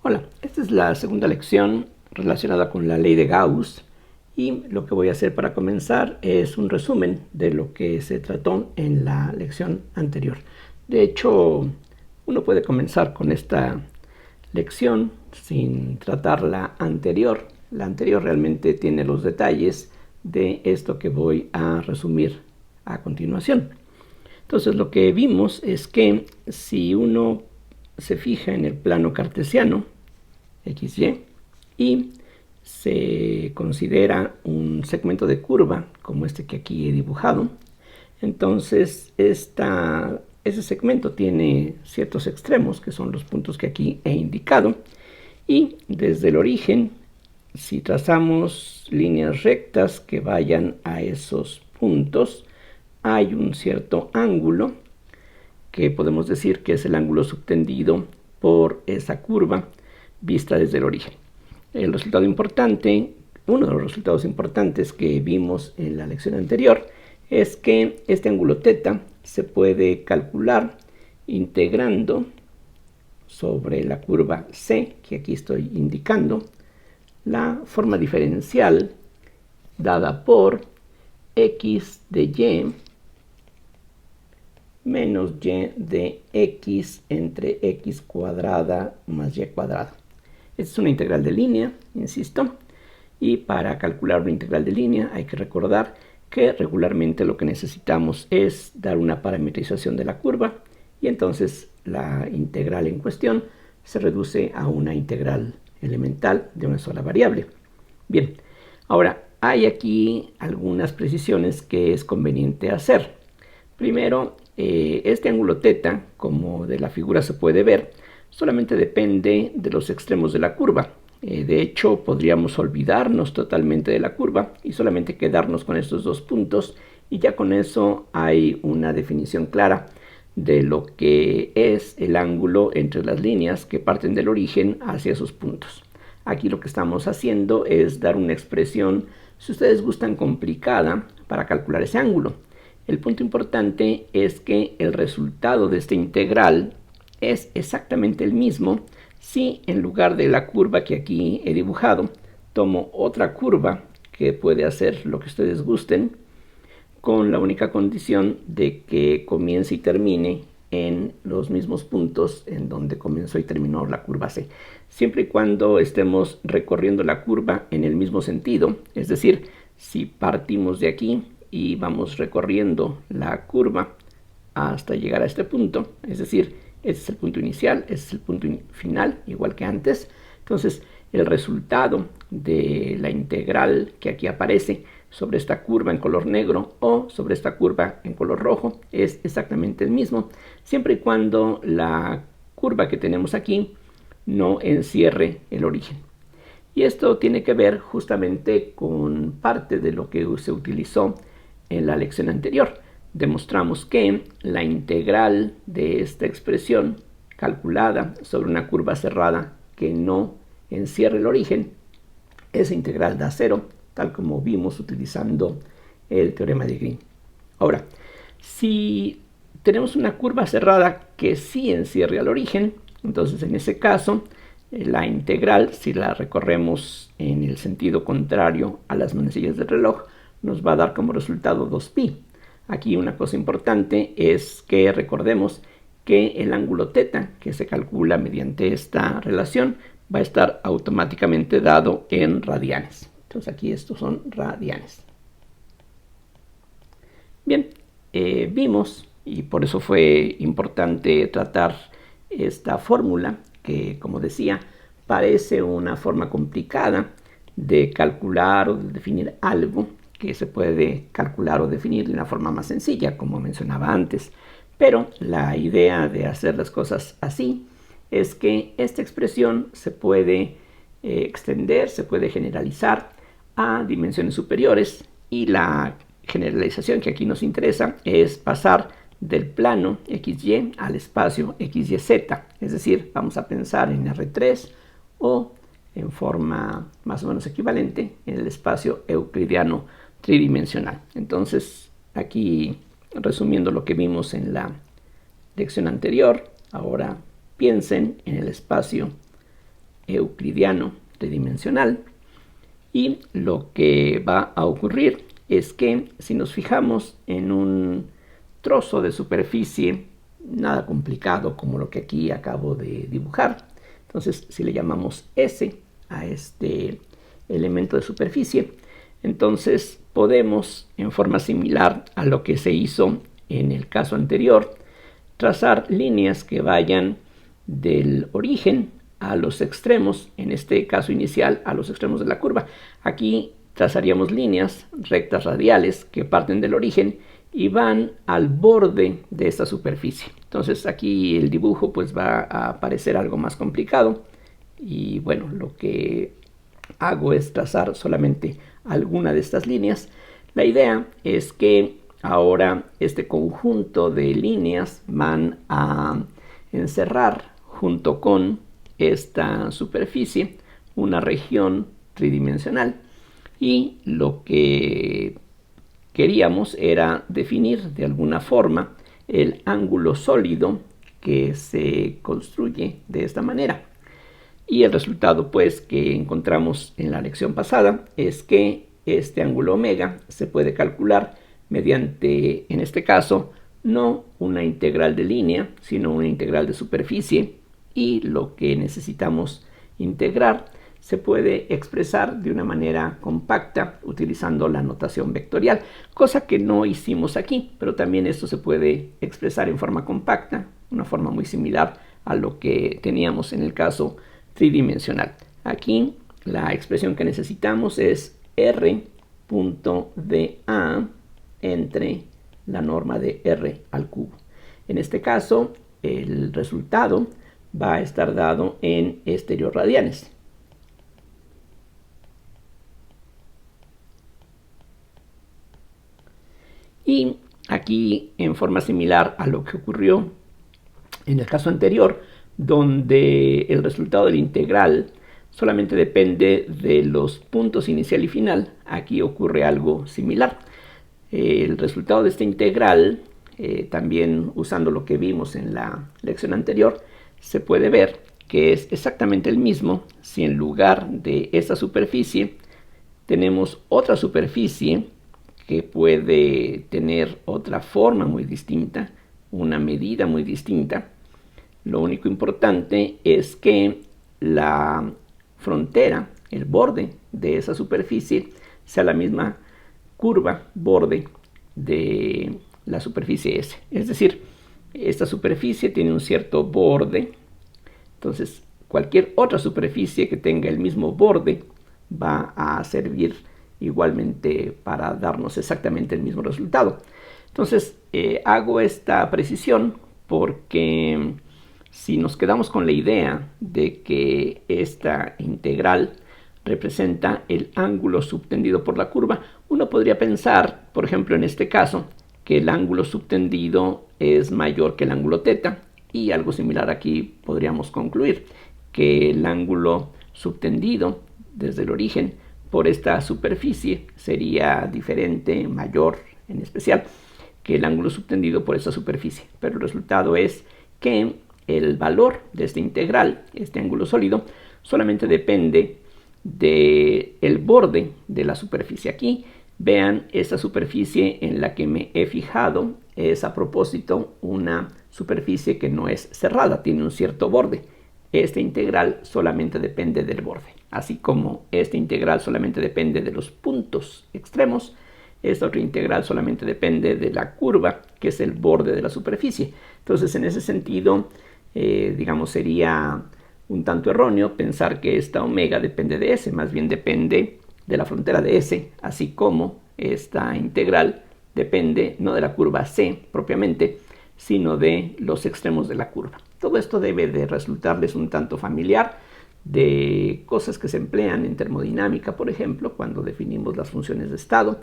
Hola, esta es la segunda lección relacionada con la ley de Gauss y lo que voy a hacer para comenzar es un resumen de lo que se trató en la lección anterior. De hecho, uno puede comenzar con esta lección sin tratar la anterior. La anterior realmente tiene los detalles de esto que voy a resumir a continuación. Entonces lo que vimos es que si uno se fija en el plano cartesiano, XY, y se considera un segmento de curva como este que aquí he dibujado, entonces ese segmento tiene ciertos extremos que son los puntos que aquí he indicado, y desde el origen, si trazamos líneas rectas que vayan a esos puntos, hay un cierto ángulo que podemos decir que es el ángulo subtendido por esa curva vista desde el origen. El resultado importante, uno de los resultados importantes que vimos en la lección anterior, es que este ángulo θ se puede calcular integrando sobre la curva C, que aquí estoy indicando, la forma diferencial dada por x de y menos y de x entre x cuadrada más y cuadrada. Esta es una integral de línea, insisto, y para calcular una integral de línea hay que recordar que regularmente lo que necesitamos es dar una parametrización de la curva y entonces la integral en cuestión se reduce a una integral elemental de una sola variable. Bien, ahora hay aquí algunas precisiones que es conveniente hacer. Primero, este ángulo θ, como de la figura se puede ver, solamente depende de los extremos de la curva. De hecho, podríamos olvidarnos totalmente de la curva y solamente quedarnos con estos dos puntos, y ya con eso hay una definición clara de lo que es el ángulo entre las líneas que parten del origen hacia esos puntos. Aquí lo que estamos haciendo es dar una expresión, si ustedes gustan, complicada para calcular ese ángulo. El punto importante es que el resultado de esta integral es exactamente el mismo si en lugar de la curva que aquí he dibujado, tomo otra curva que puede hacer lo que ustedes gusten, con la única condición de que comience y termine en los mismos puntos en donde comenzó y terminó la curva C. Siempre y cuando estemos recorriendo la curva en el mismo sentido, es decir, si partimos de aquí y vamos recorriendo la curva hasta llegar a este punto, es decir, este es el punto inicial, este es el punto final, igual que antes. Entonces, el resultado de la integral que aquí aparece sobre esta curva en color negro o sobre esta curva en color rojo es exactamente el mismo, siempre y cuando la curva que tenemos aquí no encierre el origen. Y esto tiene que ver justamente con parte de lo que se utilizó en la lección anterior. Demostramos que la integral de esta expresión calculada sobre una curva cerrada que no encierre el origen, esa integral da cero, tal como vimos utilizando el teorema de Green. Ahora, si tenemos una curva cerrada que sí encierre el origen, entonces en ese caso la integral, si la recorremos en el sentido contrario a las manecillas del reloj, nos va a dar como resultado 2pi. Aquí una cosa importante es que recordemos que el ángulo θ que se calcula mediante esta relación va a estar automáticamente dado en radianes. Entonces aquí estos son radianes. Bien, vimos, y por eso fue importante tratar esta fórmula, que como decía, parece una forma complicada de calcular o de definir algo que se puede calcular o definir de una forma más sencilla, como mencionaba antes. Pero la idea de hacer las cosas así es que esta expresión se puede extender, se puede generalizar a dimensiones superiores, y la generalización que aquí nos interesa es pasar del plano XY al espacio XYZ, es decir, vamos a pensar en R3 o en forma más o menos equivalente en el espacio euclidiano tridimensional. Entonces, aquí resumiendo lo que vimos en la lección anterior, ahora piensen en el espacio euclidiano tridimensional. Y lo que va a ocurrir es que si nos fijamos en un trozo de superficie, nada complicado como lo que aquí acabo de dibujar, entonces si le llamamos S a este elemento de superficie, entonces podemos, en forma similar a lo que se hizo en el caso anterior, trazar líneas que vayan del origen a los extremos, en este caso inicial a los extremos de la curva. Aquí trazaríamos líneas rectas radiales que parten del origen y van al borde de esta superficie. Entonces aquí el dibujo pues va a parecer algo más complicado y bueno, lo que hago es trazar solamente alguna de estas líneas. La idea es que ahora este conjunto de líneas van a encerrar junto con esta superficie una región tridimensional y lo que queríamos era definir de alguna forma el ángulo sólido que se construye de esta manera. Y el resultado pues que encontramos en la lección pasada es que este ángulo omega se puede calcular mediante, en este caso, no una integral de línea, sino una integral de superficie, y lo que necesitamos integrar se puede expresar de una manera compacta utilizando la notación vectorial, cosa que no hicimos aquí, pero también esto se puede expresar en forma compacta, una forma muy similar a lo que teníamos en el caso tridimensional. Aquí la expresión que necesitamos es r.dA entre la norma de r al cubo. En este caso, el resultado va a estar dado en estereoradianes. Y aquí, en forma similar a lo que ocurrió en el caso anterior, donde el resultado de la integral solamente depende de los puntos inicial y final, aquí ocurre algo similar. El resultado de esta integral, también usando lo que vimos en la lección anterior, se puede ver que es exactamente el mismo si en lugar de esta superficie tenemos otra superficie que puede tener otra forma muy distinta, una medida muy distinta. Lo único importante es que la frontera, el borde de esa superficie, sea la misma curva borde de la superficie S. Es decir, esta superficie tiene un cierto borde, entonces cualquier otra superficie que tenga el mismo borde va a servir igualmente para darnos exactamente el mismo resultado. Entonces hago esta precisión porque si nos quedamos con la idea de que esta integral representa el ángulo subtendido por la curva, uno podría pensar, por ejemplo en este caso, que el ángulo subtendido es mayor que el ángulo θ, y algo similar aquí podríamos concluir que el ángulo subtendido desde el origen por esta superficie sería diferente, mayor en especial, que el ángulo subtendido por esta superficie. Pero el resultado es que el valor de esta integral, este ángulo sólido, solamente depende del borde de la superficie. Aquí vean esta superficie en la que me he fijado, es a propósito una superficie que no es cerrada, tiene un cierto borde. Esta integral solamente depende del borde, así como esta integral solamente depende de los puntos extremos. Esta otra integral solamente depende de la curva, que es el borde de la superficie. Entonces, en ese sentido, digamos, sería un tanto erróneo pensar que esta omega depende de S, más bien depende de la frontera de S, así como esta integral depende no de la curva C propiamente, sino de los extremos de la curva. Todo esto debe de resultarles un tanto familiar de cosas que se emplean en termodinámica, por ejemplo, cuando definimos las funciones de estado,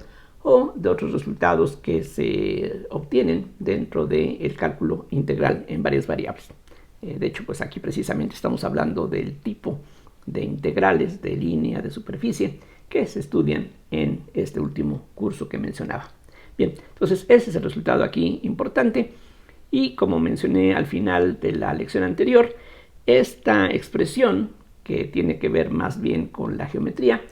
o de otros resultados que se obtienen dentro del cálculo integral en varias variables. De hecho, pues aquí precisamente estamos hablando del tipo de integrales de línea de superficie que se estudian en este último curso que mencionaba. Bien, entonces ese es el resultado aquí importante, y como mencioné al final de la lección anterior, esta expresión que tiene que ver más bien con la geometría,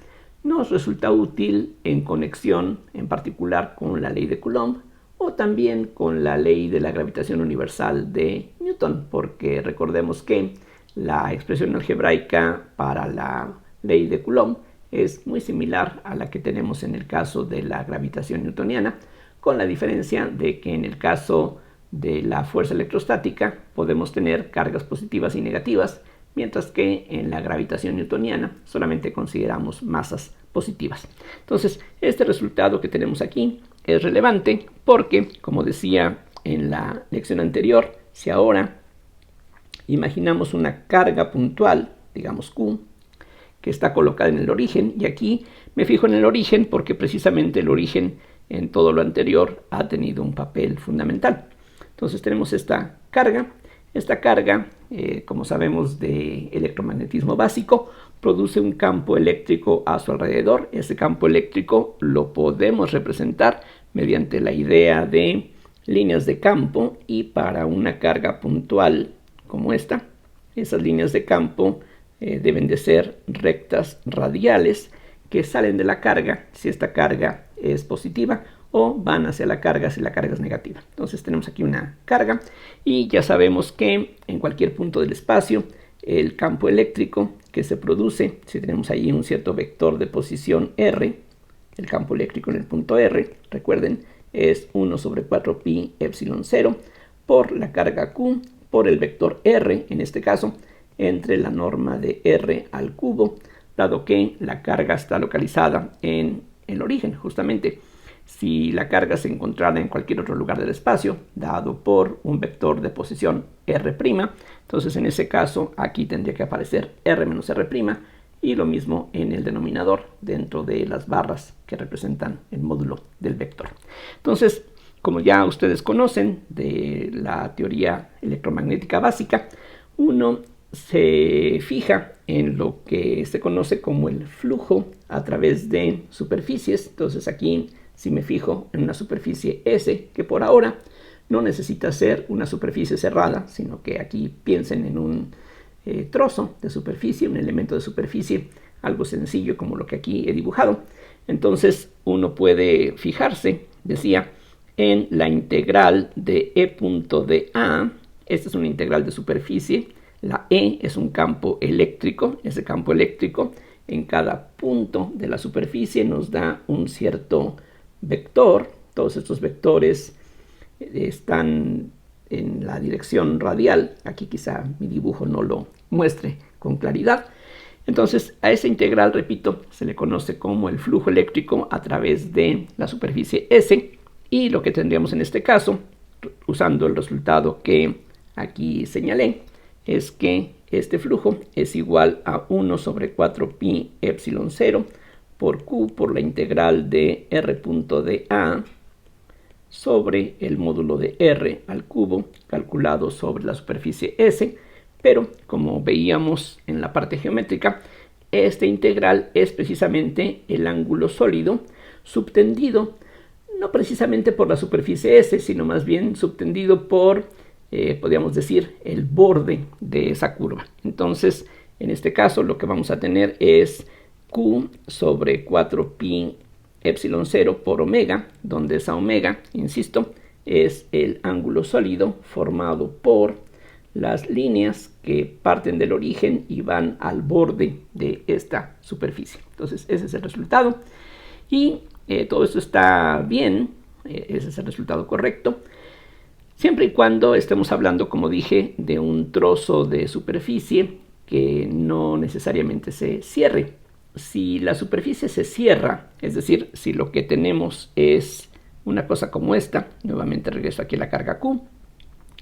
nos resulta útil en conexión en particular con la ley de Coulomb o también con la ley de la gravitación universal de Newton, porque recordemos que la expresión algebraica para la ley de Coulomb es muy similar a la que tenemos en el caso de la gravitación newtoniana, con la diferencia de que en el caso de la fuerza electrostática podemos tener cargas positivas y negativas, mientras que en la gravitación newtoniana solamente consideramos masas positivas. Entonces, este resultado que tenemos aquí es relevante porque, como decía en la lección anterior, si ahora imaginamos una carga puntual, digamos Q, que está colocada en el origen, y aquí me fijo en el origen porque precisamente el origen en todo lo anterior ha tenido un papel fundamental. Entonces tenemos esta carga. Esta carga, como sabemos de electromagnetismo básico, produce un campo eléctrico a su alrededor. Ese campo eléctrico lo podemos representar mediante la idea de líneas de campo, y para una carga puntual como esta, esas líneas de campo deben de ser rectas radiales que salen de la carga si esta carga es positiva, o van hacia la carga si la carga es negativa. Entonces tenemos aquí una carga y ya sabemos que en cualquier punto del espacio el campo eléctrico que se produce, si tenemos ahí un cierto vector de posición R, el campo eléctrico en el punto R, recuerden, es 1 sobre 4 pi epsilon 0 por la carga Q por el vector R, en este caso, entre la norma de R al cubo, dado que la carga está localizada en el origen, justamente. Si la carga se encontrara en cualquier otro lugar del espacio, dado por un vector de posición R', entonces en ese caso aquí tendría que aparecer R menos R', y lo mismo en el denominador dentro de las barras que representan el módulo del vector. Entonces, como ya ustedes conocen de la teoría electromagnética básica, uno se fija en lo que se conoce como el flujo a través de superficies. Entonces aquí, si me fijo en una superficie S, que por ahora no necesita ser una superficie cerrada, sino que aquí piensen en un trozo de superficie, un elemento de superficie, algo sencillo como lo que aquí he dibujado. Entonces uno puede fijarse, decía, en la integral de E punto de A. Esta es una integral de superficie. La E es un campo eléctrico. Ese campo eléctrico en cada punto de la superficie nos da un cierto vector. Todos estos vectores están en la dirección radial. Aquí quizá mi dibujo no lo muestre con claridad. Entonces a esa integral, repito, se le conoce como el flujo eléctrico a través de la superficie S, y lo que tendríamos en este caso, usando el resultado que aquí señalé, es que este flujo es igual a 1 sobre 4 pi epsilon 0 por Q por la integral de R punto de A sobre el módulo de R al cubo calculado sobre la superficie S, pero como veíamos en la parte geométrica, esta integral es precisamente el ángulo sólido subtendido no precisamente por la superficie S, sino más bien subtendido por, podríamos decir, el borde de esa curva. Entonces, en este caso, lo que vamos a tener es Q sobre 4 pi epsilon 0 por omega, donde esa omega, insisto, es el ángulo sólido formado por las líneas que parten del origen y van al borde de esta superficie. Entonces, ese es el resultado. Y todo esto está bien, ese es el resultado correcto, siempre y cuando estemos hablando, como dije, de un trozo de superficie que no necesariamente se cierre. Si la superficie se cierra, es decir, si lo que tenemos es una cosa como esta, nuevamente regreso aquí a la carga Q,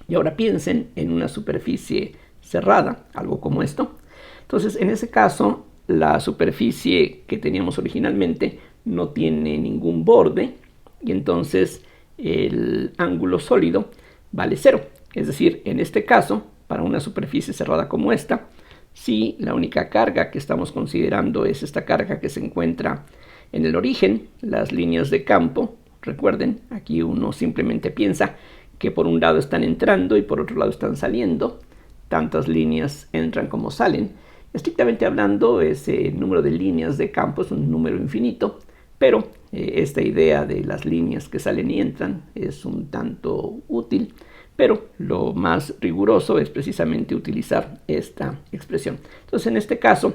y ahora piensen en una superficie cerrada, algo como esto. Entonces, en ese caso, la superficie que teníamos originalmente no tiene ningún borde, y entonces el ángulo sólido vale 0. Es decir, en este caso, para una superficie cerrada como esta, si la única carga que estamos considerando es esta carga que se encuentra en el origen, las líneas de campo, recuerden, aquí uno simplemente piensa que por un lado están entrando y por otro lado están saliendo, tantas líneas entran como salen, Estrictamente hablando, ese número de líneas de campo es un número infinito, pero esta idea de las líneas que salen y entran es un tanto útil, pero lo más riguroso es precisamente utilizar esta expresión. Entonces, en este caso,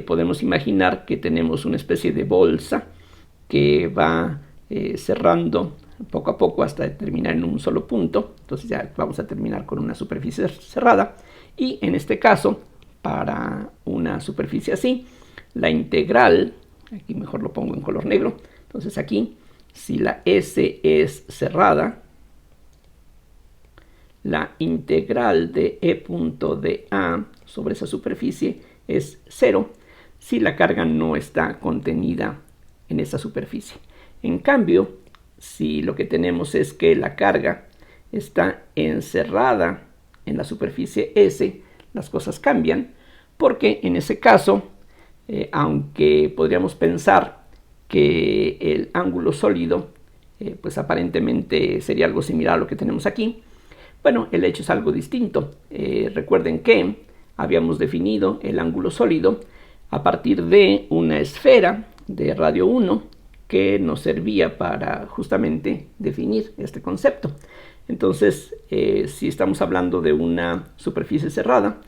podemos imaginar que tenemos una especie de bolsa que va cerrando poco a poco hasta terminar en un solo punto. Entonces ya vamos a terminar con una superficie cerrada, y en este caso, para una superficie así, la integral, aquí mejor lo pongo en color negro, entonces aquí, si la S es cerrada, la integral de E punto de A sobre esa superficie es 0 si la carga no está contenida en esa superficie. En cambio, si lo que tenemos es que la carga está encerrada en la superficie S, las cosas cambian, porque en ese caso, aunque podríamos pensar que el ángulo sólido pues aparentemente sería algo similar a lo que tenemos aquí, bueno, el hecho es algo distinto. Recuerden que habíamos definido el ángulo sólido a partir de una esfera de radio 1 que nos servía para justamente definir este concepto. Entonces, si estamos hablando de una superficie cerrada,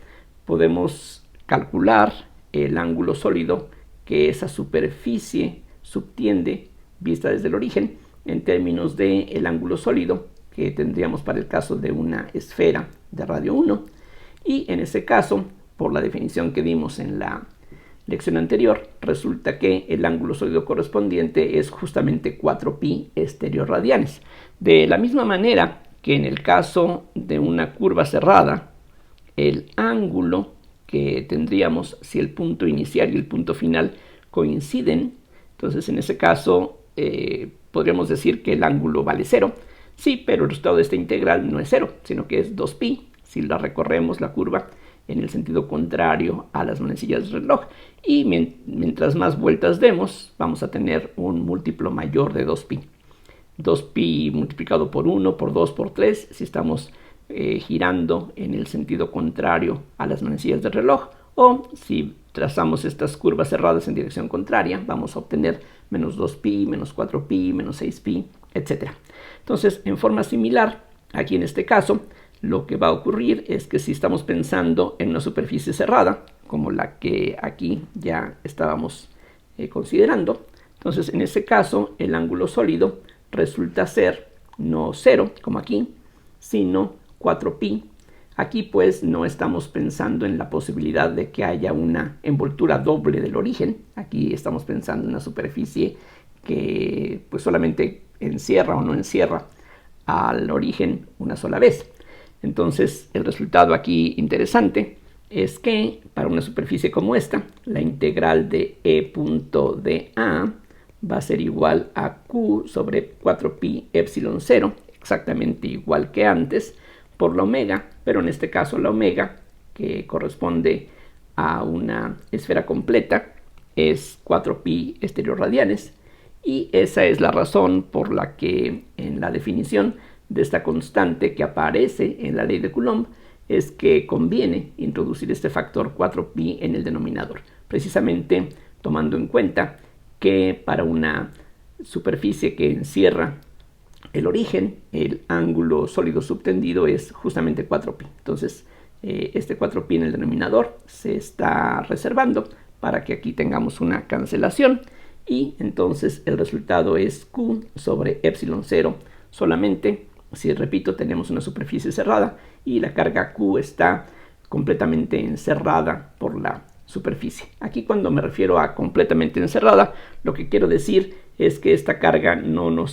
podemos calcular el ángulo sólido que esa superficie subtiende vista desde el origen en términos del ángulo sólido que tendríamos para el caso de una esfera de radio 1. Y en ese caso, por la definición que dimos en la lección anterior, resulta que el ángulo sólido correspondiente es justamente 4pi estereoradianes. De la misma manera que en el caso de una curva cerrada, el ángulo que tendríamos si el punto inicial y el punto final coinciden, entonces en ese caso podríamos decir que el ángulo vale 0. Sí, pero el resultado de esta integral no es 0, sino que es 2pi si la recorremos la curva en el sentido contrario a las manecillas del reloj. Y mientras más vueltas demos, vamos a tener un múltiplo mayor de 2pi. 2pi multiplicado por 1, por 2, por 3, si estamos girando en el sentido contrario a las manecillas del reloj, o si trazamos estas curvas cerradas en dirección contraria, vamos a obtener menos 2pi, menos 4pi, menos 6pi, etc. Entonces, en forma similar, aquí en este caso, lo que va a ocurrir es que si estamos pensando en una superficie cerrada, como la que aquí ya estábamos considerando, entonces en ese caso el ángulo sólido resulta ser no 0, como aquí, sino 4pi. Aquí pues no estamos pensando en la posibilidad de que haya una envoltura doble del origen. Aquí estamos pensando en una superficie que pues solamente encierra o no encierra al origen una sola vez. Entonces, el resultado aquí interesante es que para una superficie como esta, la integral de E punto de A va a ser igual a Q sobre 4pi epsilon 0, exactamente igual que antes, por la omega, pero en este caso la omega, que corresponde a una esfera completa, es 4pi estereoradianes, y esa es la razón por la que en la definición de esta constante que aparece en la ley de Coulomb es que conviene introducir este factor 4pi en el denominador, precisamente tomando en cuenta que para una superficie que encierra el origen, el ángulo sólido subtendido es justamente 4pi. Entonces, este 4pi en el denominador se está reservando para que aquí tengamos una cancelación, y entonces el resultado es Q sobre epsilon 0 solamente. Si repito, tenemos una superficie cerrada y la carga Q está completamente encerrada por la superficie. Aquí, cuando me refiero a completamente encerrada, lo que quiero decir es que esta carga no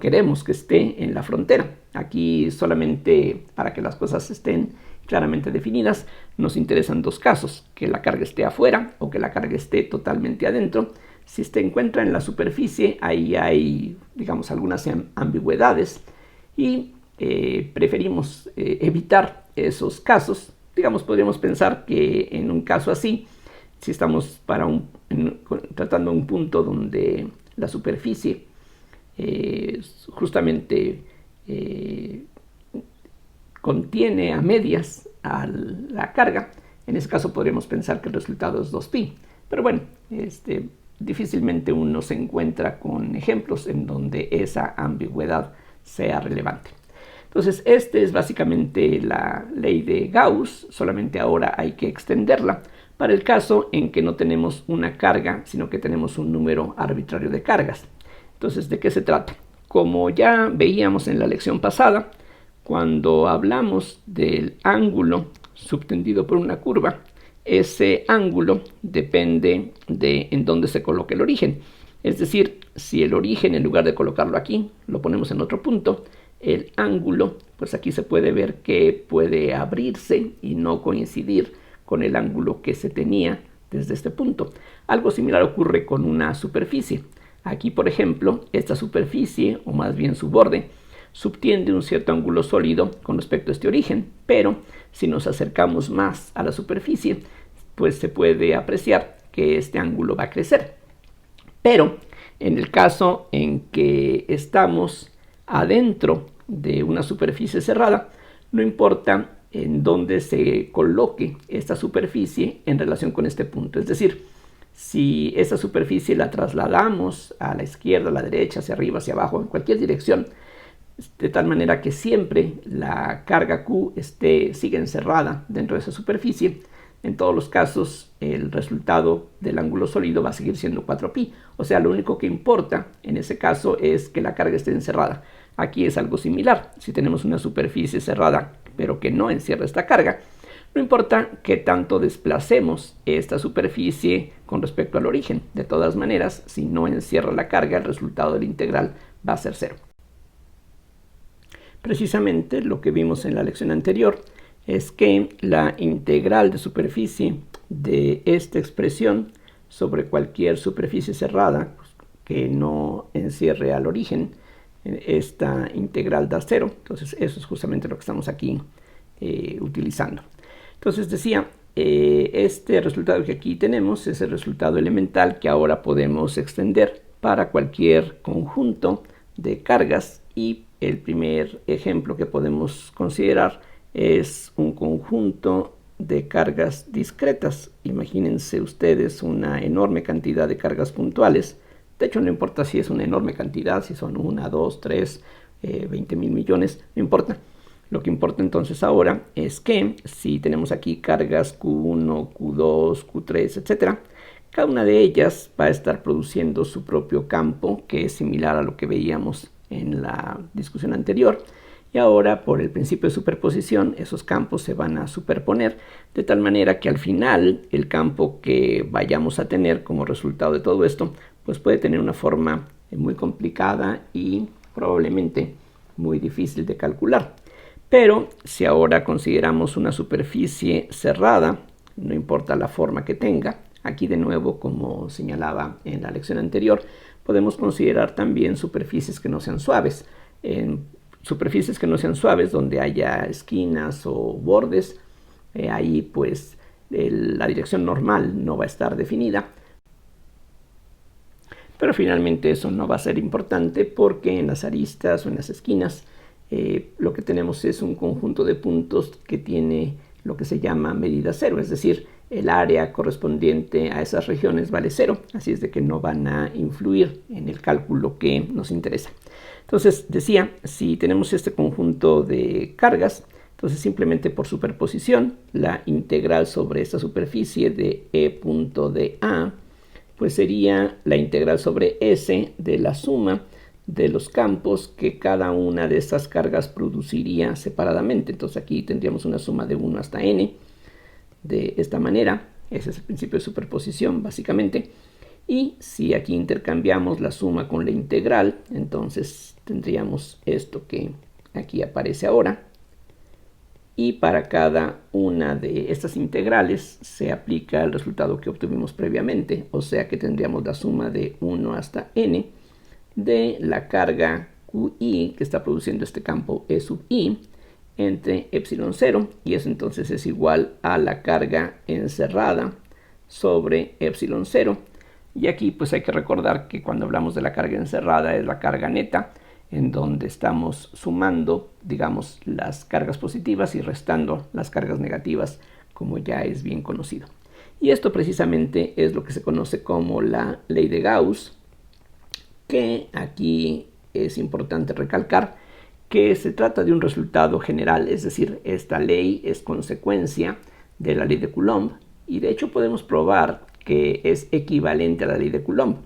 queremos que esté en la frontera. Aquí, solamente para que las cosas estén claramente definidas, nos interesan dos casos: que la carga esté afuera o que la carga esté totalmente adentro. Si se encuentra en la superficie, ahí hay, digamos, algunas ambigüedades, y preferimos evitar esos casos. Digamos, podríamos pensar que en un caso así, si estamos tratando un punto donde la superficie justamente contiene a medias a la carga, En ese caso podríamos pensar que el resultado es 2pi. Pero bueno, difícilmente uno se encuentra con ejemplos en donde esa ambigüedad sea relevante. Entonces, esta es básicamente la ley de Gauss, solamente ahora hay que extenderla para el caso en que no tenemos una carga, sino que tenemos un número arbitrario de cargas. Entonces, ¿de qué se trata? Como ya veíamos en la lección pasada, cuando hablamos del ángulo subtendido por una curva, ese ángulo depende de en dónde se coloque el origen. Es decir, si el origen, en lugar de colocarlo aquí, lo ponemos en otro punto, el ángulo, pues aquí se puede ver que puede abrirse y no coincidir con el ángulo que se tenía desde este punto. Algo similar ocurre con una superficie. Aquí, por ejemplo, esta superficie, o más bien su borde, subtiende un cierto ángulo sólido con respecto a este origen, pero si nos acercamos más a la superficie, pues se puede apreciar que este ángulo va a crecer. Pero en el caso en que estamos adentro de una superficie cerrada, no importa en dónde se coloque esta superficie en relación con este punto. Es decir, si esa superficie la trasladamos a la izquierda, a la derecha, hacia arriba, hacia abajo, en cualquier dirección, de tal manera que siempre la carga Q sigue encerrada dentro de esa superficie, en todos los casos el resultado del ángulo sólido va a seguir siendo 4pi. O sea, lo único que importa en ese caso es que la carga esté encerrada. Aquí es algo similar. Si tenemos una superficie cerrada pero que no encierra esta carga, no importa qué tanto desplacemos esta superficie con respecto al origen. De todas maneras, si no encierra la carga, el resultado del integral va a ser 0. Precisamente lo que vimos en la lección anterior es que la integral de superficie de esta expresión sobre cualquier superficie cerrada que no encierre al origen, esta integral da 0. Entonces eso es justamente lo que estamos aquí utilizando. Entonces decía, este resultado que aquí tenemos es el resultado elemental que ahora podemos extender para cualquier conjunto de cargas, y el primer ejemplo que podemos considerar es un conjunto de cargas discretas. Imagínense ustedes una enorme cantidad de cargas puntuales. De hecho, no importa si es una enorme cantidad, si son 1, 2, 3, 20 mil millones, no importa. Lo que importa entonces ahora es que si tenemos aquí cargas Q1, Q2, Q3, etc., cada una de ellas va a estar produciendo su propio campo, que es similar a lo que veíamos en la discusión anterior. Y ahora, por el principio de superposición, esos campos se van a superponer de tal manera que al final el campo que vayamos a tener como resultado de todo esto, pues puede tener una forma muy complicada y probablemente muy difícil de calcular. Pero si ahora consideramos una superficie cerrada, no importa la forma que tenga, aquí de nuevo, como señalaba en la lección anterior, podemos considerar también superficies que no sean suaves. En superficies que no sean suaves, donde haya esquinas o bordes, ahí pues la dirección normal no va a estar definida. Pero finalmente eso no va a ser importante, porque en las aristas o en las esquinas lo que tenemos es un conjunto de puntos que tiene lo que se llama medida 0, es decir, el área correspondiente a esas regiones vale 0, así es de que no van a influir en el cálculo que nos interesa. Entonces decía, si tenemos este conjunto de cargas, entonces simplemente por superposición, la integral sobre esta superficie de E punto de A, pues sería la integral sobre S de la suma de los campos que cada una de estas cargas produciría separadamente. Entonces aquí tendríamos una suma de 1 hasta n, de esta manera. Ese es el principio de superposición, básicamente. Y si aquí intercambiamos la suma con la integral, entonces tendríamos esto que aquí aparece ahora. Y para cada una de estas integrales se aplica el resultado que obtuvimos previamente. O sea que tendríamos la suma de 1 hasta n de la carga QI que está produciendo este campo E sub I entre epsilon 0, y eso entonces es igual a la carga encerrada sobre epsilon 0. Y aquí pues hay que recordar que cuando hablamos de la carga encerrada es la carga neta, en donde estamos sumando, digamos, las cargas positivas y restando las cargas negativas como ya es bien conocido. Y esto precisamente es lo que se conoce como la ley de Gauss, que aquí es importante recalcar que se trata de un resultado general, es decir, esta ley es consecuencia de la ley de Coulomb, y de hecho podemos probar que es equivalente a la ley de Coulomb.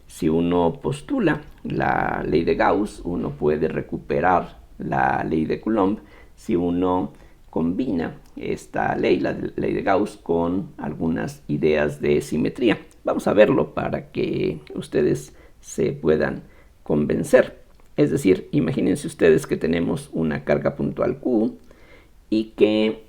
Si uno postula la ley de Gauss, uno puede recuperar la ley de Coulomb si uno combina esta ley, la ley de Gauss, con algunas ideas de simetría. Vamos a verlo para que ustedes se puedan convencer. Es decir, imagínense ustedes que tenemos una carga puntual Q y que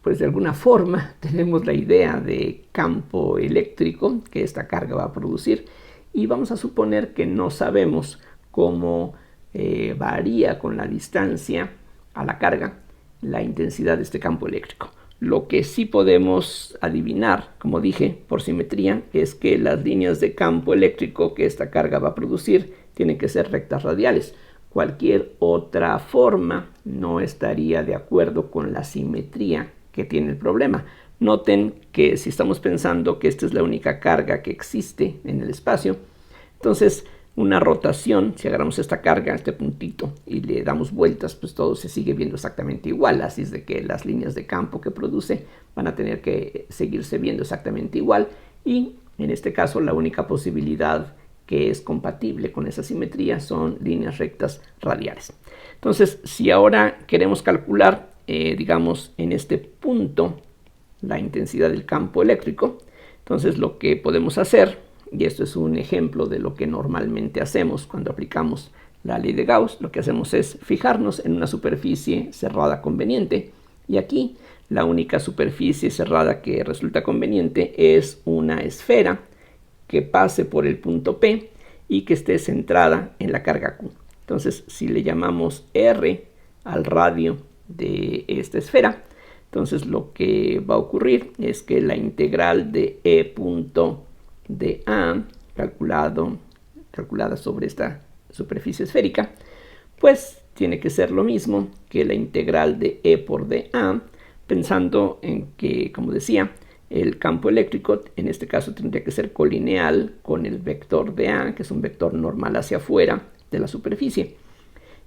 pues de alguna forma tenemos la idea de campo eléctrico que esta carga va a producir, y vamos a suponer que no sabemos cómo varía con la distancia a la carga la intensidad de este campo eléctrico. Lo que sí podemos adivinar, como dije, por simetría, es que las líneas de campo eléctrico que esta carga va a producir tienen que ser rectas radiales. Cualquier otra forma no estaría de acuerdo con la simetría que tiene el problema. Noten que si estamos pensando que esta es la única carga que existe en el espacio, entonces una rotación, si agarramos esta carga, este puntito, y le damos vueltas, pues todo se sigue viendo exactamente igual. Así es de que las líneas de campo que produce van a tener que seguirse viendo exactamente igual, y en este caso la única posibilidad que es compatible con esa simetría son líneas rectas radiales. Entonces, si ahora queremos calcular, digamos, en este punto la intensidad del campo eléctrico, entonces lo que podemos hacer, y esto es un ejemplo de lo que normalmente hacemos cuando aplicamos la ley de Gauss, lo que hacemos es fijarnos en una superficie cerrada conveniente, y aquí la única superficie cerrada que resulta conveniente es una esfera que pase por el punto P y que esté centrada en la carga Q. Entonces, si le llamamos R al radio de esta esfera, entonces lo que va a ocurrir es que la integral de E punto de A, calculada sobre esta superficie esférica, pues tiene que ser lo mismo que la integral de E por dA, pensando en que, como decía, el campo eléctrico en este caso tendría que ser colineal con el vector dA, que es un vector normal hacia afuera de la superficie.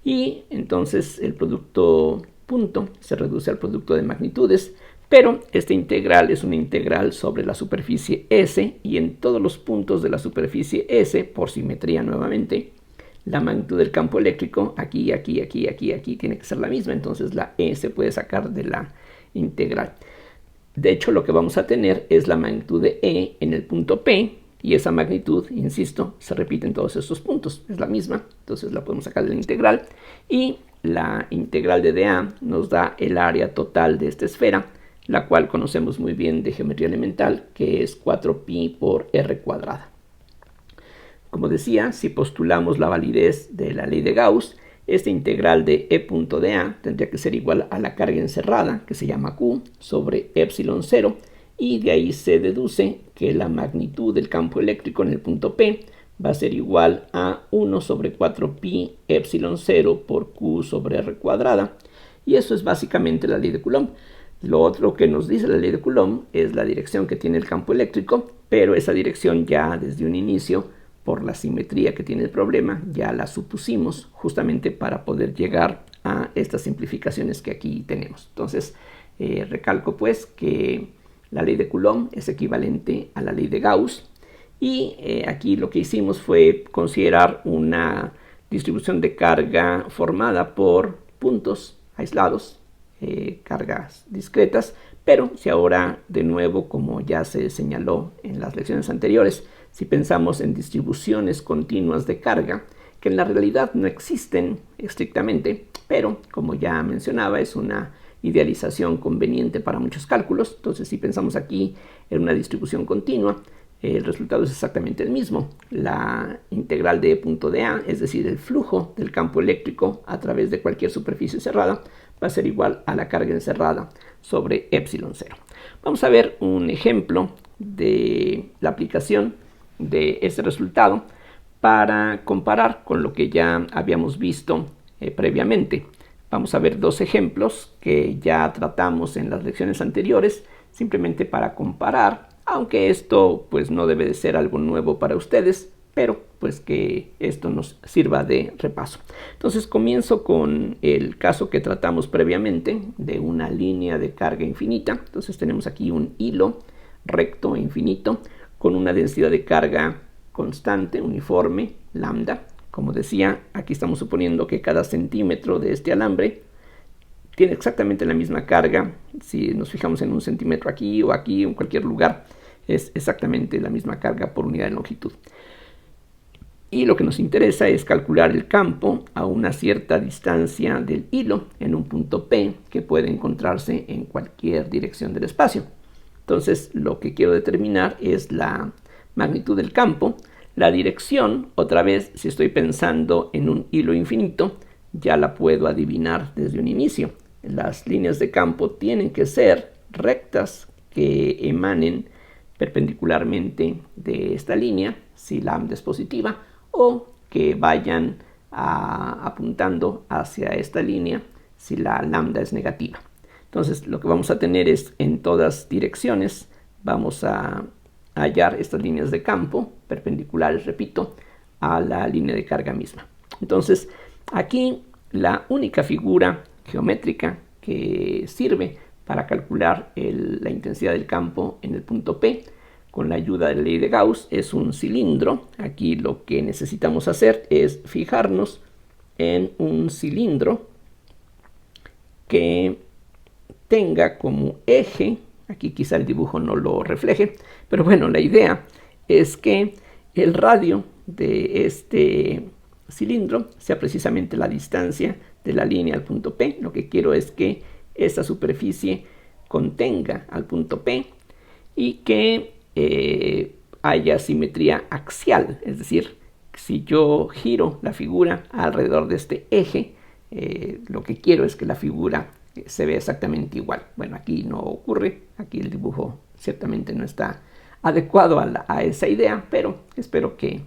Y entonces el producto punto se reduce al producto de magnitudes, pero esta integral es una integral sobre la superficie S, y en todos los puntos de la superficie S, por simetría nuevamente, la magnitud del campo eléctrico aquí, aquí, aquí, aquí, aquí tiene que ser la misma. Entonces la E se puede sacar de la integral. De hecho, lo que vamos a tener es la magnitud de E en el punto P, y esa magnitud, insisto, se repite en todos estos puntos, es la misma, entonces la podemos sacar de la integral, y la integral de dA nos da el área total de esta esfera, la cual conocemos muy bien de geometría elemental, que es 4pi por r cuadrada. Como decía, si postulamos la validez de la ley de Gauss, esta integral de E punto dA tendría que ser igual a la carga encerrada, que se llama Q, sobre epsilon 0, y de ahí se deduce que la magnitud del campo eléctrico en el punto P va a ser igual a 1 sobre 4pi epsilon 0 por Q sobre r cuadrada, y eso es básicamente la ley de Coulomb. Lo otro que nos dice la ley de Coulomb es la dirección que tiene el campo eléctrico, pero esa dirección ya desde un inicio, por la simetría que tiene el problema, ya la supusimos justamente para poder llegar a estas simplificaciones que aquí tenemos. Entonces, recalco pues que la ley de Coulomb es equivalente a la ley de Gauss, y aquí lo que hicimos fue considerar una distribución de carga formada por puntos aislados, cargas discretas, pero si ahora de nuevo, como ya se señaló en las lecciones anteriores, si pensamos en distribuciones continuas de carga, que en la realidad no existen estrictamente, pero como ya mencionaba, es una idealización conveniente para muchos cálculos. Entonces, si pensamos aquí en una distribución continua, el resultado es exactamente el mismo. La integral de E punto dA, es decir, el flujo del campo eléctrico a través de cualquier superficie cerrada, va a ser igual a la carga encerrada sobre epsilon 0. Vamos a ver un ejemplo de la aplicación de este resultado para comparar con lo que ya habíamos visto previamente. vamos a ver dos ejemplos que ya tratamos en las lecciones anteriores, simplemente para comparar, aunque esto pues no debe de ser algo nuevo para ustedes, pero pues que esto nos sirva de repaso. Entonces comienzo con el caso que tratamos previamente de una línea de carga infinita. Entonces tenemos aquí un hilo recto infinito con una densidad de carga constante, uniforme, lambda. Como decía, aquí estamos suponiendo que cada centímetro de este alambre tiene exactamente la misma carga. Si nos fijamos en un centímetro aquí o aquí o en cualquier lugar, es exactamente la misma carga por unidad de longitud. Y lo que nos interesa es calcular el campo a una cierta distancia del hilo en un punto P que puede encontrarse en cualquier dirección del espacio. Entonces lo que quiero determinar es la magnitud del campo. La dirección, otra vez, si estoy pensando en un hilo infinito, ya la puedo adivinar desde un inicio. Las líneas de campo tienen que ser rectas que emanen perpendicularmente de esta línea, si lambda es positiva, o que vayan apuntando hacia esta línea si la lambda es negativa. Entonces lo que vamos a tener es en todas direcciones vamos a hallar estas líneas de campo perpendiculares, repito, a la línea de carga misma. Entonces aquí la única figura geométrica que sirve para calcular la intensidad del campo en el punto P con la ayuda de la ley de Gauss es un cilindro. Aquí lo que necesitamos hacer es fijarnos en un cilindro que tenga como eje, aquí quizá el dibujo no lo refleje, pero bueno, la idea es que el radio de este cilindro sea precisamente la distancia de la línea al punto P. Lo que quiero es que esa superficie contenga al punto P y que haya simetría axial, es decir, si yo giro la figura alrededor de este eje, lo que quiero es que la figura se vea exactamente igual. Bueno, aquí no ocurre, aquí el dibujo ciertamente no está adecuado a esa idea, pero espero que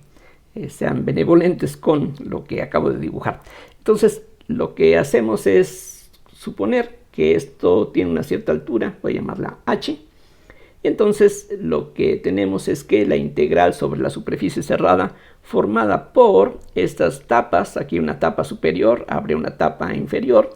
sean benevolentes con lo que acabo de dibujar. Entonces, lo que hacemos es suponer que esto tiene una cierta altura, voy a llamarla h, y entonces lo que tenemos es que la integral sobre la superficie cerrada formada por estas tapas, aquí una tapa superior, abre una tapa inferior,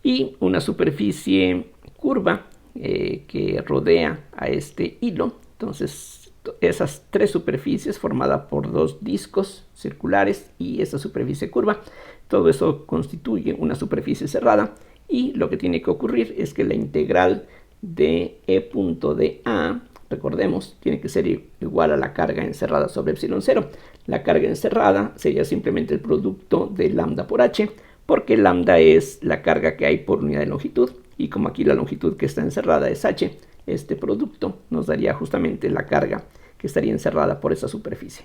y una superficie curva que rodea a este hilo. Entonces esas tres superficies formadas por dos discos circulares y esa superficie curva, todo eso constituye una superficie cerrada, y lo que tiene que ocurrir es que la integral de E punto de A, recordemos, tiene que ser igual a la carga encerrada sobre epsilon 0. La carga encerrada sería simplemente el producto de lambda por h, porque lambda es la carga que hay por unidad de longitud, y como aquí la longitud que está encerrada es h, este producto nos daría justamente la carga que estaría encerrada por esa superficie.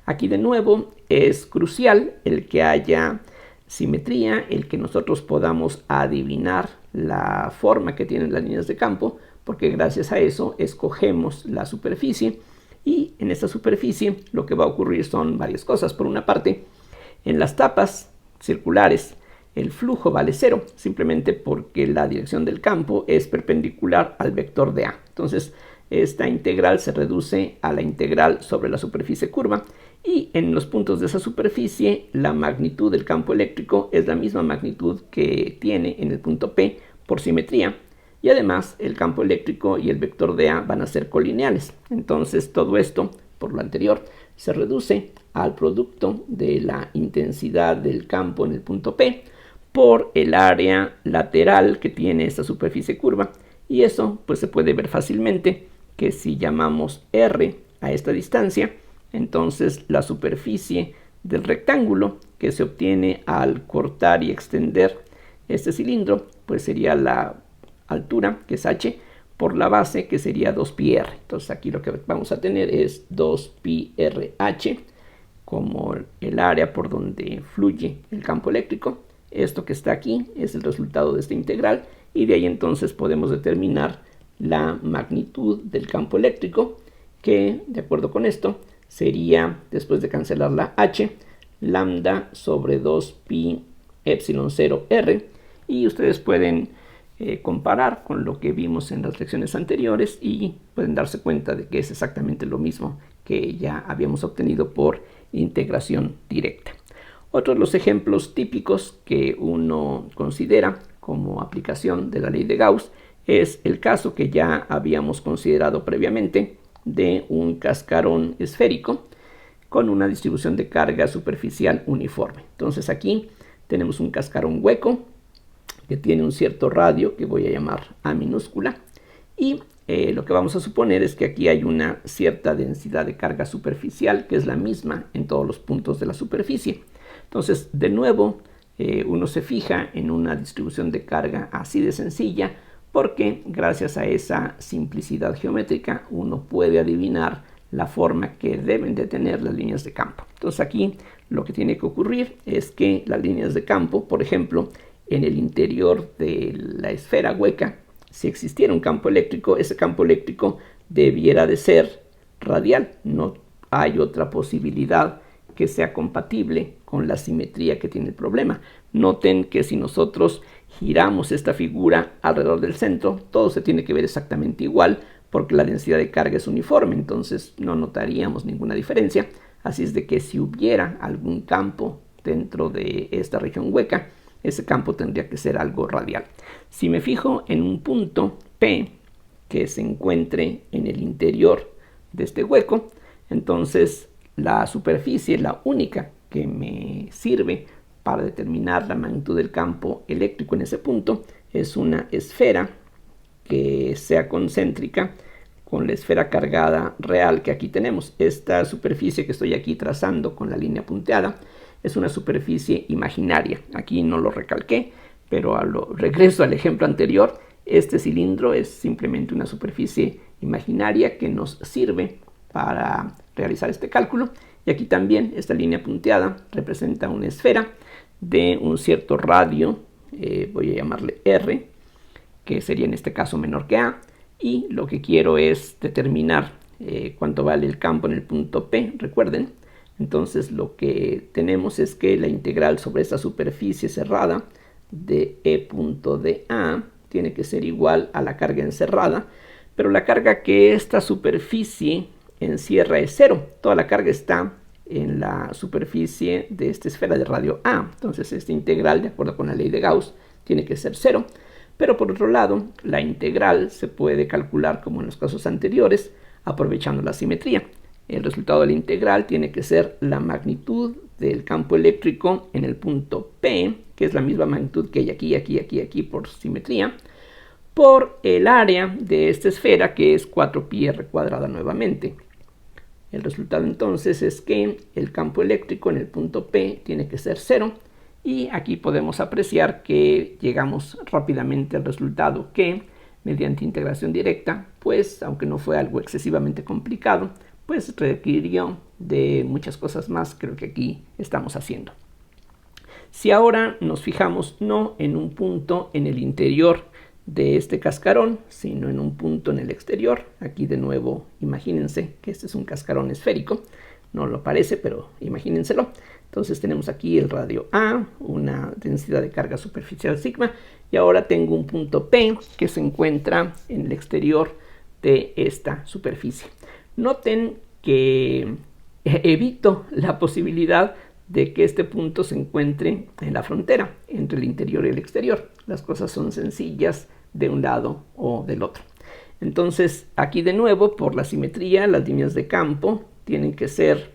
Aquí de nuevo es crucial el que haya simetría, el que nosotros podamos adivinar la forma que tienen las líneas de campo, porque gracias a eso escogemos la superficie, y en esta superficie lo que va a ocurrir son varias cosas. Por una parte, en las tapas circulares el flujo vale 0, simplemente porque la dirección del campo es perpendicular al vector de A. Entonces esta integral se reduce a la integral sobre la superficie curva, y en los puntos de esa superficie la magnitud del campo eléctrico es la misma magnitud que tiene en el punto P por simetría, y además el campo eléctrico y el vector de A van a ser colineales. Entonces todo esto, por lo anterior, se reduce al producto de la intensidad del campo en el punto P por el área lateral que tiene esta superficie curva, y eso pues se puede ver fácilmente que si llamamos R a esta distancia, entonces la superficie del rectángulo que se obtiene al cortar y extender este cilindro pues sería la altura, que es h, por la base, que sería 2πr. Entonces aquí lo que vamos a tener es 2πrh como el área por donde fluye el campo eléctrico. Esto que está aquí es el resultado de esta integral, y de ahí entonces podemos determinar la magnitud del campo eléctrico, que de acuerdo con esto sería, después de cancelar la h, lambda sobre 2pi epsilon 0 r, y ustedes pueden comparar con lo que vimos en las lecciones anteriores y pueden darse cuenta de que es exactamente lo mismo que ya habíamos obtenido por integración directa. Otros de los ejemplos típicos que uno considera como aplicación de la ley de Gauss es el caso que ya habíamos considerado previamente de un cascarón esférico con una distribución de carga superficial uniforme. Entonces aquí tenemos un cascarón hueco que tiene un cierto radio que voy a llamar A minúscula, y lo que vamos a suponer es que aquí hay una cierta densidad de carga superficial que es la misma en todos los puntos de la superficie. Entonces, de nuevo, uno se fija en una distribución de carga así de sencilla porque gracias a esa simplicidad geométrica uno puede adivinar la forma que deben de tener las líneas de campo. Entonces aquí lo que tiene que ocurrir es que las líneas de campo, por ejemplo, en el interior de la esfera hueca, si existiera un campo eléctrico, ese campo eléctrico debiera de ser radial. No hay otra posibilidad que sea compatible con la simetría que tiene el problema. Noten que si nosotros giramos esta figura alrededor del centro, todo se tiene que ver exactamente igual porque la densidad de carga es uniforme, entonces no notaríamos ninguna diferencia. Así es de que si hubiera algún campo dentro de esta región hueca, ese campo tendría que ser algo radial. Si me fijo en un punto P que se encuentre en el interior de este hueco, entonces la superficie, la única que me sirve para determinar la magnitud del campo eléctrico en ese punto, es una esfera que sea concéntrica con la esfera cargada real que aquí tenemos. Esta superficie que estoy aquí trazando con la línea punteada es una superficie imaginaria. Aquí no lo recalqué, pero regreso al ejemplo anterior. Este cilindro es simplemente una superficie imaginaria que nos sirve para realizar este cálculo. Y aquí también esta línea punteada representa una esfera de un cierto radio, voy a llamarle R, que sería en este caso menor que A. Y lo que quiero es determinar cuánto vale el campo en el punto P, recuerden. Entonces lo que tenemos es que la integral sobre esta superficie cerrada de E punto de A tiene que ser igual a la carga encerrada, pero la carga que esta superficie encierra es cero. Toda la carga está en la superficie de esta esfera de radio A. Entonces esta integral, de acuerdo con la ley de Gauss, tiene que ser cero. Pero por otro lado, la integral se puede calcular como en los casos anteriores, aprovechando la simetría. El resultado de la integral tiene que ser la magnitud del campo eléctrico en el punto P, que es la misma magnitud que hay aquí por simetría, por el área de esta esfera, que es 4πr cuadrada nuevamente. El resultado entonces es que el campo eléctrico en el punto P tiene que ser 0, y aquí podemos apreciar que llegamos rápidamente al resultado que, mediante integración directa, pues aunque no fue algo excesivamente complicado, pues requirió de muchas cosas más que lo que aquí estamos haciendo. Si ahora nos fijamos no en un punto en el interior de este cascarón, sino en un punto en el exterior, aquí de nuevo imagínense que este es un cascarón esférico, no lo parece, pero imagínenselo. Entonces tenemos aquí el radio A, una densidad de carga superficial sigma, y ahora tengo un punto P que se encuentra en el exterior de esta superficie. Noten que evito la posibilidad de que este punto se encuentre en la frontera entre el interior y el exterior. Las cosas son sencillas de un lado o del otro. Entonces aquí de nuevo, por la simetría, las líneas de campo tienen que ser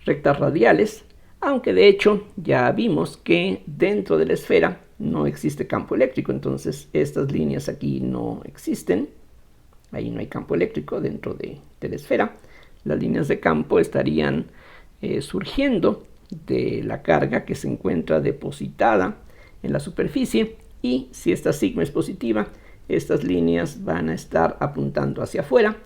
rectas radiales, aunque de hecho ya vimos que dentro de la esfera no existe campo eléctrico, entonces estas líneas aquí no existen. Ahí no hay campo eléctrico dentro de la esfera. Las líneas de campo estarían surgiendo de la carga que se encuentra depositada en la superficie, y si esta sigma es positiva, estas líneas van a estar apuntando hacia afuera.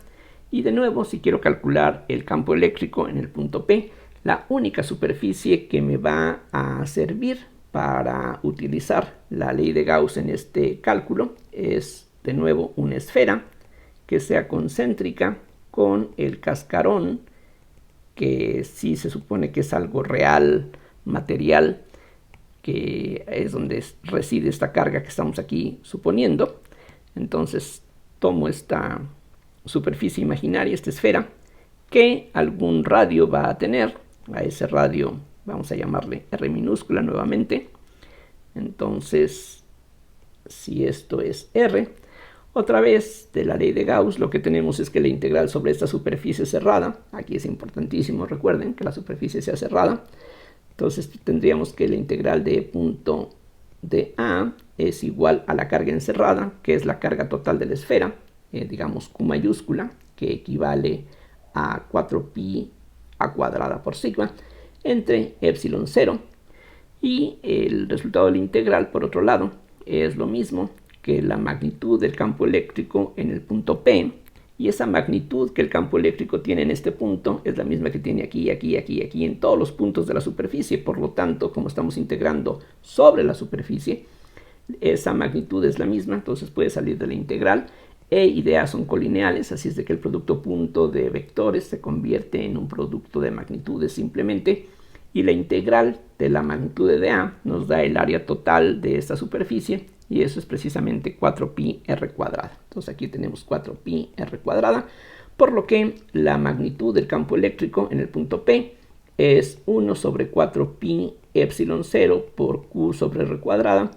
Y de nuevo, si quiero calcular el campo eléctrico en el punto P, la única superficie que me va a servir para utilizar la ley de Gauss en este cálculo es de nuevo una esfera que sea concéntrica con el cascarón, que sí se supone que es algo real, material, que es donde reside esta carga que estamos aquí suponiendo. Entonces tomo esta superficie imaginaria, esta esfera, que algún radio va a tener. A ese radio vamos a llamarle R minúscula nuevamente. Entonces, si esto es R, otra vez de la ley de Gauss, lo que tenemos es que la integral sobre esta superficie cerrada, aquí es importantísimo, recuerden que la superficie sea cerrada, entonces tendríamos que la integral de punto de A es igual a la carga encerrada, que es la carga total de la esfera, digamos Q mayúscula, que equivale a 4pi a cuadrada por sigma, entre epsilon 0. Y el resultado de la integral, por otro lado, es lo mismo que la magnitud del campo eléctrico en el punto P, y esa magnitud que el campo eléctrico tiene en este punto es la misma que tiene aquí, aquí, aquí, aquí, en todos los puntos de la superficie. Por lo tanto, como estamos integrando sobre la superficie, esa magnitud es la misma, entonces puede salir de la integral. E y D A son colineales, así es de que el producto punto de vectores se convierte en un producto de magnitudes simplemente, y la integral de la magnitud de dA nos da el área total de esta superficie, y eso es precisamente 4pi r cuadrada. Entonces aquí tenemos 4pi r cuadrada, por lo que la magnitud del campo eléctrico en el punto P es 1 sobre 4pi epsilon 0 por q sobre r cuadrada,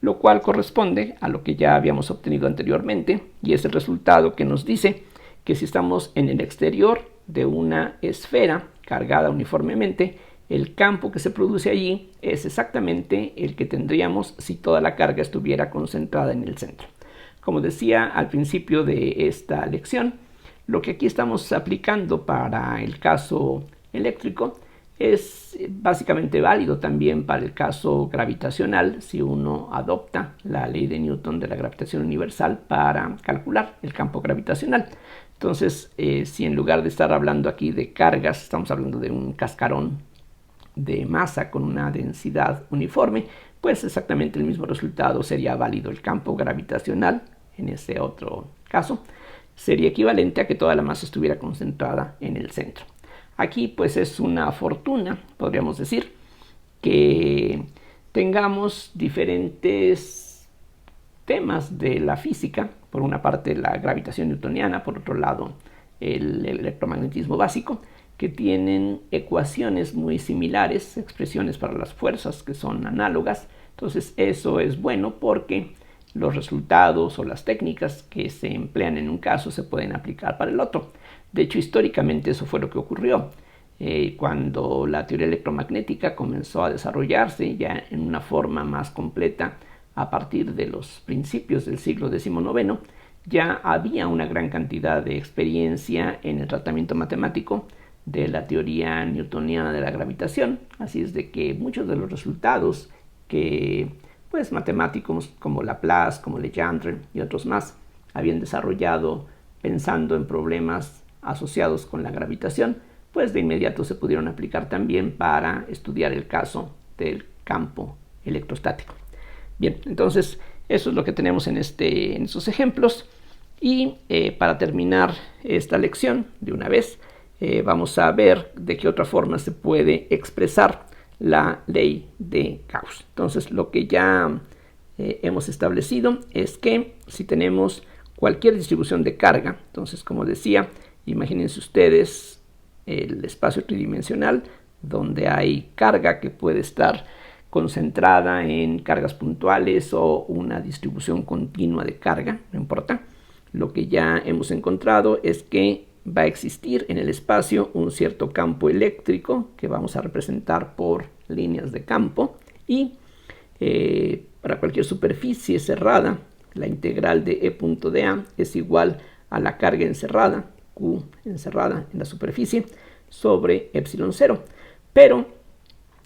lo cual corresponde a lo que ya habíamos obtenido anteriormente, y es el resultado que nos dice que si estamos en el exterior de una esfera cargada uniformemente, el campo que se produce allí es exactamente el que tendríamos si toda la carga estuviera concentrada en el centro. Como decía al principio de esta lección, lo que aquí estamos aplicando para el caso eléctrico es básicamente válido también para el caso gravitacional si uno adopta la ley de Newton de la gravitación universal para calcular el campo gravitacional. Entonces, si en lugar de estar hablando aquí de cargas, estamos hablando de un cascarón de masa con una densidad uniforme, pues exactamente el mismo resultado sería válido. El campo gravitacional, en ese otro caso, sería equivalente a que toda la masa estuviera concentrada en el centro. Aquí pues es una fortuna, podríamos decir, que tengamos diferentes temas de la física, por una parte la gravitación newtoniana, por otro lado el electromagnetismo básico, que tienen ecuaciones muy similares, expresiones para las fuerzas que son análogas. Entonces eso es bueno porque los resultados o las técnicas que se emplean en un caso se pueden aplicar para el otro. De hecho, históricamente eso fue lo que ocurrió. Cuando la teoría electromagnética comenzó a desarrollarse ya en una forma más completa a partir de los principios del siglo XIX, ya había una gran cantidad de experiencia en el tratamiento matemático de la teoría newtoniana de la gravitación, así es de que muchos de los resultados que pues matemáticos como Laplace, como Legendre y otros más habían desarrollado pensando en problemas asociados con la gravitación, pues de inmediato se pudieron aplicar también para estudiar el caso del campo electrostático. Bien, entonces eso es lo que tenemos en estos ejemplos, y para terminar esta lección de una vez, vamos a ver de qué otra forma se puede expresar la ley de Gauss. Entonces, lo que ya hemos establecido es que si tenemos cualquier distribución de carga, entonces, como decía, imagínense ustedes el espacio tridimensional donde hay carga que puede estar concentrada en cargas puntuales o una distribución continua de carga, no importa. Lo que ya hemos encontrado es que va a existir en el espacio un cierto campo eléctrico que vamos a representar por líneas de campo, y para cualquier superficie cerrada la integral de E punto de A es igual a la carga encerrada, Q encerrada en la superficie, sobre epsilon 0. Pero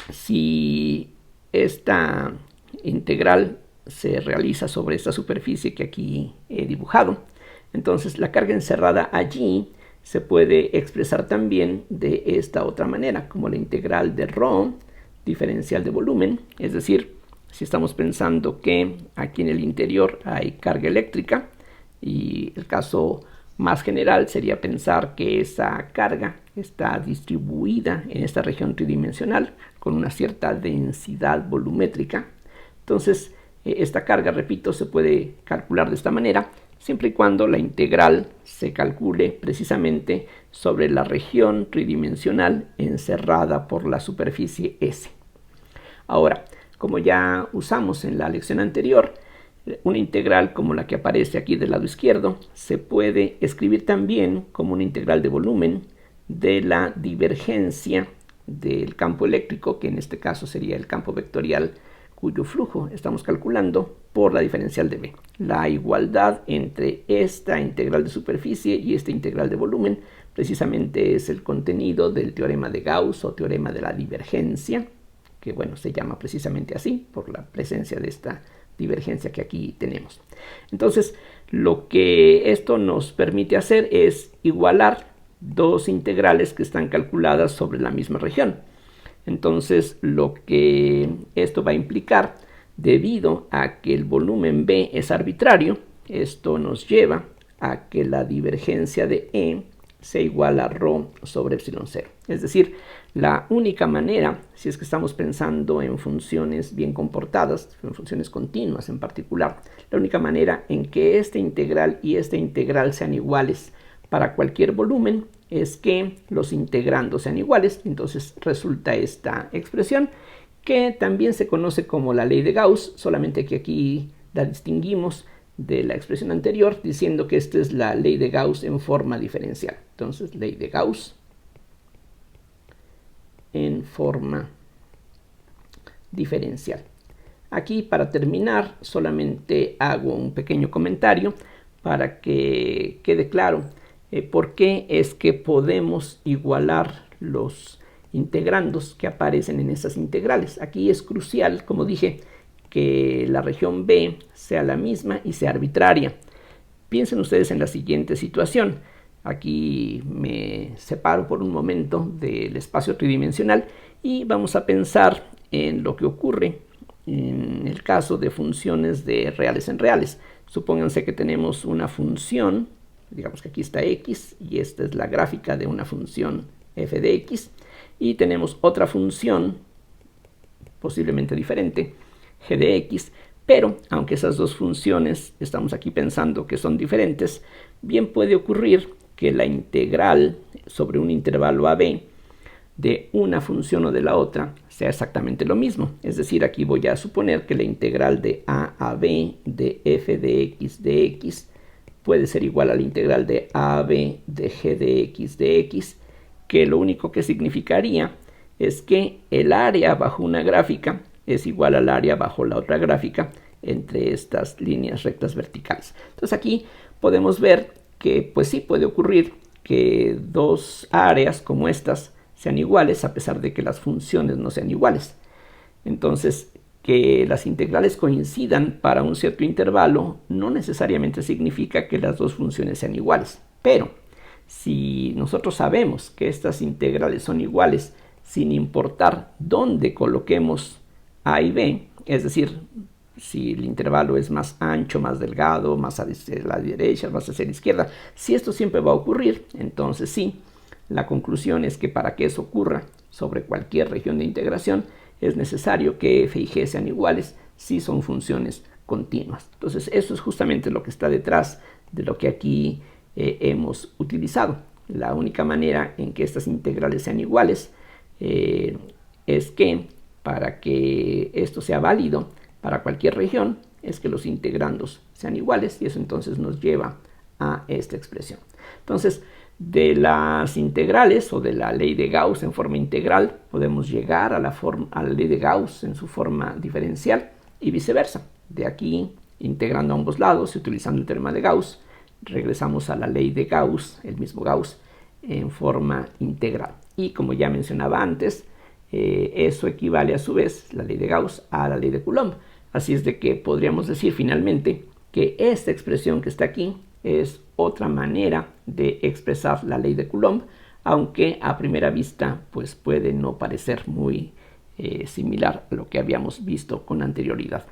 si esta integral se realiza sobre esta superficie que aquí he dibujado, entonces la carga encerrada allí se puede expresar también de esta otra manera, como la integral de ρ diferencial de volumen. Es decir, si estamos pensando que aquí en el interior hay carga eléctrica, y el caso más general sería pensar que esa carga está distribuida en esta región tridimensional con una cierta densidad volumétrica. Entonces, esta carga, repito, se puede calcular de esta manera, siempre y cuando la integral se calcule precisamente sobre la región tridimensional encerrada por la superficie S. Ahora, como ya usamos en la lección anterior, una integral como la que aparece aquí del lado izquierdo se puede escribir también como una integral de volumen de la divergencia del campo eléctrico, que en este caso sería el campo vectorial cuyo flujo estamos calculando por la diferencial de B. La igualdad entre esta integral de superficie y esta integral de volumen precisamente es el contenido del teorema de Gauss o teorema de la divergencia, que bueno, se llama precisamente así por la presencia de esta divergencia que aquí tenemos. Entonces, lo que esto nos permite hacer es igualar dos integrales que están calculadas sobre la misma región. Entonces, lo que esto va a implicar, debido a que el volumen B es arbitrario, esto nos lleva a que la divergencia de E sea igual a ρ sobre epsilon 0. Es decir, la única manera, si es que estamos pensando en funciones bien comportadas, en funciones continuas en particular, la única manera en que esta integral y esta integral sean iguales para cualquier volumen es que los integrandos sean iguales. Entonces resulta esta expresión que también se conoce como la ley de Gauss, solamente que aquí la distinguimos de la expresión anterior diciendo que esta es la ley de Gauss en forma diferencial. Entonces, ley de Gauss en forma diferencial. Aquí, para terminar, solamente hago un pequeño comentario para que quede claro por qué es que podemos igualar los integrandos que aparecen en estas integrales. Aquí es crucial, como dije, que la región B sea la misma y sea arbitraria. Piensen ustedes en la siguiente situación. Aquí me separo por un momento del espacio tridimensional y vamos a pensar en lo que ocurre en el caso de funciones de reales en reales. Supónganse que tenemos una función, digamos que aquí está x y esta es la gráfica de una función f de x, y tenemos otra función posiblemente diferente, g de x, pero aunque esas dos funciones estamos aquí pensando que son diferentes, bien puede ocurrir que la integral sobre un intervalo AB de una función o de la otra sea exactamente lo mismo. Es decir, aquí voy a suponer que la integral de a b de f de x puede ser igual a la integral de a a b de g de x, que lo único que significaría es que el área bajo una gráfica es igual al área bajo la otra gráfica entre estas líneas rectas verticales. Entonces aquí podemos ver que pues sí puede ocurrir que dos áreas como estas sean iguales a pesar de que las funciones no sean iguales. Entonces, que las integrales coincidan para un cierto intervalo no necesariamente significa que las dos funciones sean iguales. Pero si nosotros sabemos que estas integrales son iguales sin importar dónde coloquemos a y b, es decir, si el intervalo es más ancho, más delgado, más a la derecha, más hacia la izquierda, si esto siempre va a ocurrir, entonces sí, la conclusión es que para que eso ocurra sobre cualquier región de integración es necesario que f y g sean iguales si son funciones continuas. Entonces eso es justamente lo que está detrás de lo que aquí hemos utilizado. La única manera en que estas integrales sean iguales es que para que esto sea válido para cualquier región es que los integrandos sean iguales, y eso entonces nos lleva a esta expresión. Entonces, de las integrales o de la ley de Gauss en forma integral podemos llegar a la ley de Gauss en su forma diferencial y viceversa. De aquí, integrando a ambos lados y utilizando el teorema de Gauss, regresamos a la ley de Gauss, el mismo Gauss, en forma integral. Y como ya mencionaba antes, eso equivale a su vez, la ley de Gauss, a la ley de Coulomb. Así es de que podríamos decir finalmente que esta expresión que está aquí es otra manera de expresar la ley de Coulomb, aunque a primera vista pues puede no parecer muy similar a lo que habíamos visto con anterioridad.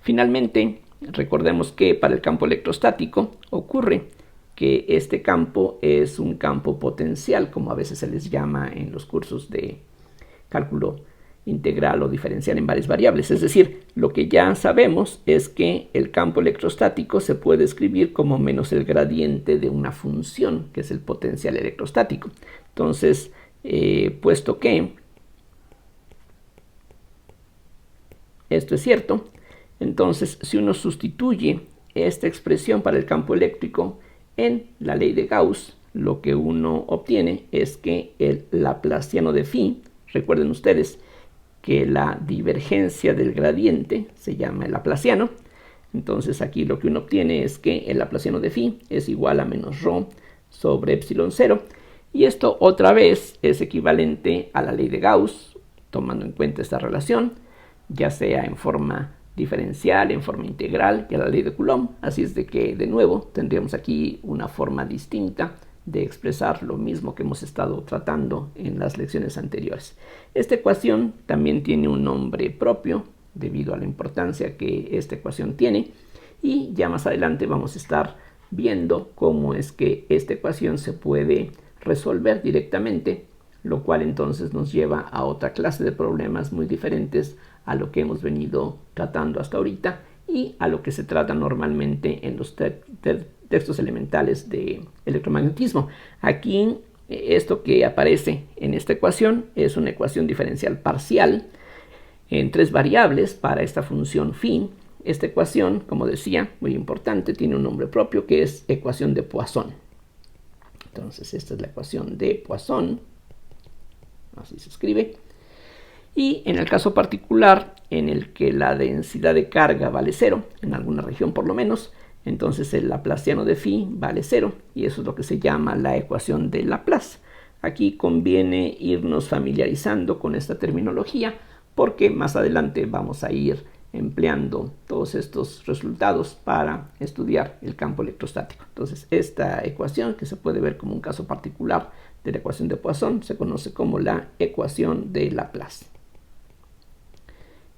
Finalmente, recordemos que para el campo electrostático ocurre que este campo es un campo potencial, como a veces se les llama en los cursos de cálculo integral o diferencial en varias variables. Es decir, lo que ya sabemos es que el campo electrostático se puede escribir como menos el gradiente de una función, que es el potencial electrostático. Entonces, puesto que esto es cierto, entonces si uno sustituye esta expresión para el campo eléctrico en la ley de Gauss, lo que uno obtiene es que el laplaciano de phi, recuerden ustedes que la divergencia del gradiente se llama el laplaciano, entonces aquí lo que uno obtiene es que el laplaciano de phi es igual a menos rho sobre epsilon 0, y esto otra vez es equivalente a la ley de Gauss, tomando en cuenta esta relación, ya sea en forma diferencial, en forma integral, y a la ley de Coulomb. Así es de que, de nuevo, tendríamos aquí una forma distinta de expresar lo mismo que hemos estado tratando en las lecciones anteriores. Esta ecuación también tiene un nombre propio, debido a la importancia que esta ecuación tiene, y ya más adelante vamos a estar viendo cómo es que esta ecuación se puede resolver directamente, lo cual entonces nos lleva a otra clase de problemas muy diferentes a lo que hemos venido tratando hasta ahorita y a lo que se trata normalmente en los textos elementales de electromagnetismo. Aquí esto que aparece en esta ecuación es una ecuación diferencial parcial en 3 variables para esta función phi. Esta ecuación, como decía, muy importante, tiene un nombre propio que es ecuación de Poisson. Entonces esta es la ecuación de Poisson, así se escribe. Y en el caso particular en el que la densidad de carga vale 0, en alguna región por lo menos, entonces el laplaciano de phi vale 0, y eso es lo que se llama la ecuación de Laplace. Aquí conviene irnos familiarizando con esta terminología, porque más adelante vamos a ir empleando todos estos resultados para estudiar el campo electrostático. Entonces esta ecuación, que se puede ver como un caso particular de la ecuación de Poisson, se conoce como la ecuación de Laplace.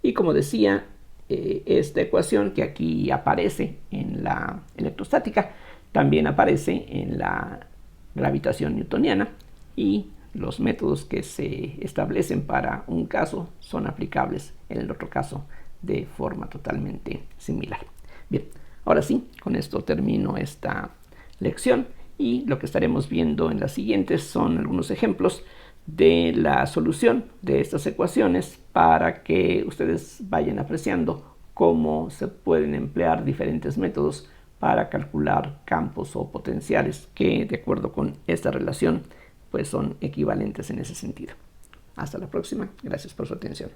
Y como decía, esta ecuación que aquí aparece en la electrostática también aparece en la gravitación newtoniana, y los métodos que se establecen para un caso son aplicables en el otro caso de forma totalmente similar. Bien, ahora sí, con esto termino esta lección, y lo que estaremos viendo en las siguientes son algunos ejemplos de la solución de estas ecuaciones para que ustedes vayan apreciando cómo se pueden emplear diferentes métodos para calcular campos o potenciales que, de acuerdo con esta relación, pues son equivalentes en ese sentido. Hasta la próxima. Gracias por su atención.